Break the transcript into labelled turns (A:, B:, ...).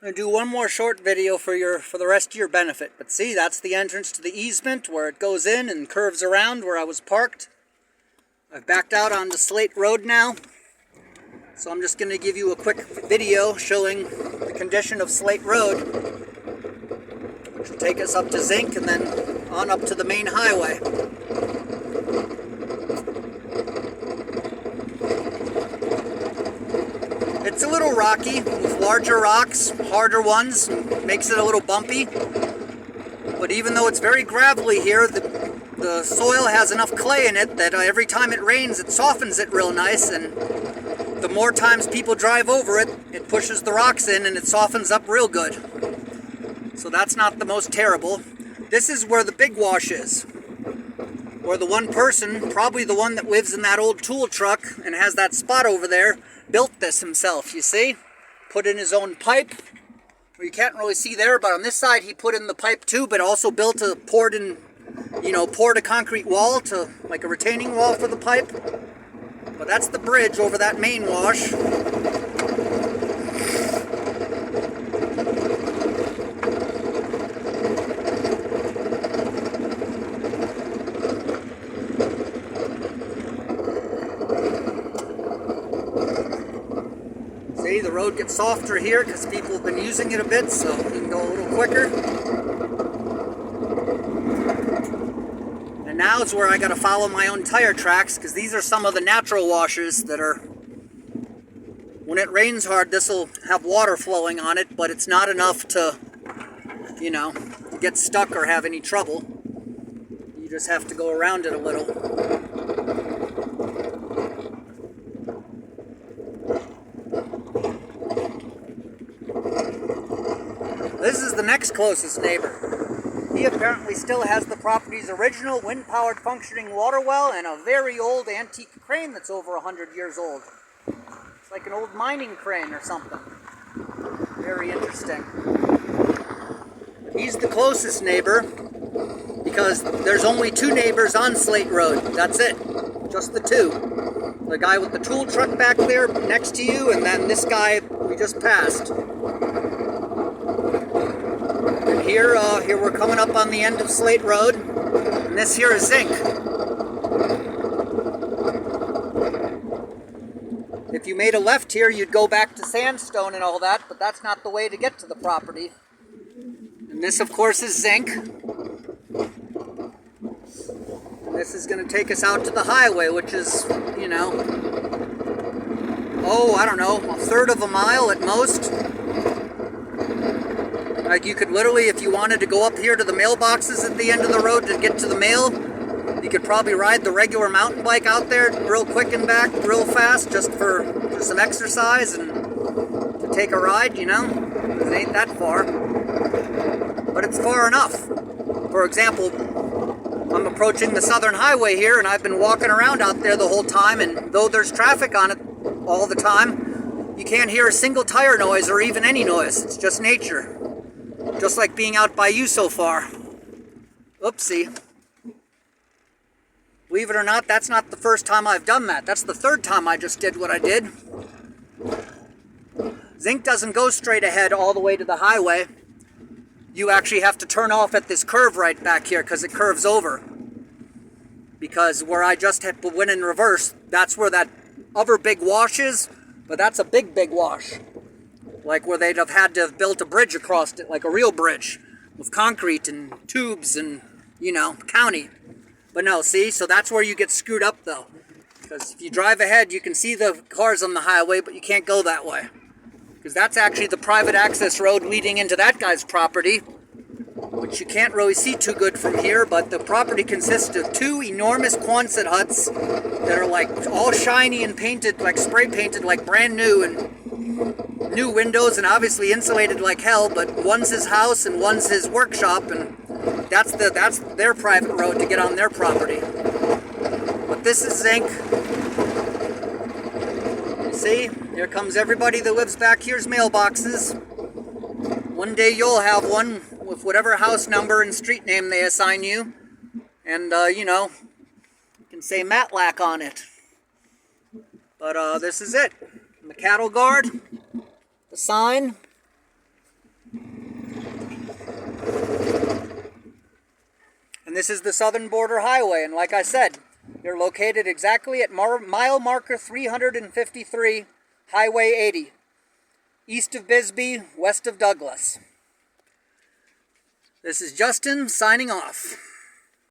A: I'm gonna do one more short video for the rest of your benefit. But see, that's the entrance to the easement where it goes in and curves around where I was parked. I've backed out onto Slate Road now. So I'm just gonna give you a quick video showing the condition of Slate Road, which will take us up to Zinc and then on up to the main highway. It's a little rocky with larger rocks, harder ones, makes it a little bumpy. But even though it's very gravelly here, the soil has enough clay in it that every time it rains, it softens it real nice. And the more times people drive over it, it pushes the rocks in and it softens up real good. So that's not the most terrible. This is where the big wash is. Where the one person, probably the one that lives in that old tool truck and has that spot over there, built this himself, you see? Put in his own pipe. Well, you can't really see there, but on this side he put in the pipe too, but also poured a concrete wall to, like a retaining wall for the pipe. But that's the bridge over that main wash. See, the road gets softer here because people have been using it a bit, so you can go a little quicker. And now is where I got to follow my own tire tracks, because these are some of the natural washes that are, when it rains hard, this will have water flowing on it, but it's not enough to, get stuck or have any trouble. You just have to go around it a little. This is the next closest neighbor. He apparently still has the property's original wind-powered functioning water well and a very old antique crane that's over 100 years old. It's like an old mining crane or something. Very interesting. He's the closest neighbor because there's only two neighbors on Slate Road. That's it. Just the two. The guy with the tool truck back there next to you, and then this guy we just passed. And here we're coming up on the end of Slate Road, and this here is Zinc. If you made a left here, you'd go back to Sandstone and all that, but that's not the way to get to the property. And this, of course, is Zinc. And this is going to take us out to the highway, which is, I don't know, a third of a mile at most. Like you could literally, if you wanted to go up here to the mailboxes at the end of the road to get to the mail, you could probably ride the regular mountain bike out there real quick and back real fast just for some exercise and to take a ride, It ain't that far. But it's far enough. For example, I'm approaching the Southern Highway here and I've been walking around out there the whole time, and though there's traffic on it all the time, you can't hear a single tire noise or even any noise. It's just nature. Just like being out by you so far. Oopsie. Believe it or not, that's not the first time I've done that. That's the third time I just did what I did. Zinc doesn't go straight ahead all the way to the highway. You actually have to turn off at this curve right back here because it curves over. Because where I just went in reverse, that's where that other big wash is, but that's a big wash. Like where they'd have had to have built a bridge across it, like a real bridge, with concrete and tubes and, county. But no, see, so that's where you get screwed up though. Because if you drive ahead, you can see the cars on the highway, but you can't go that way. Because that's actually the private access road leading into that guy's property, which you can't really see too good from here, but the property consists of two enormous Quonset huts that are like all shiny and painted, like spray painted like brand new, and new windows and obviously insulated like hell, but one's his house and one's his workshop, and that's their private road to get on their property. But this is Zinc. See, here comes everybody that lives back here's mailboxes. One day you'll have one with whatever house number and street name they assign you, and you can say Matlack on it. But this is it. And the cattle guard, the sign, And this is the Southern Border Highway. And like I said, they're located exactly at mile marker 353, Highway 80, east of Bisbee, west of Douglas. This is Justin signing off.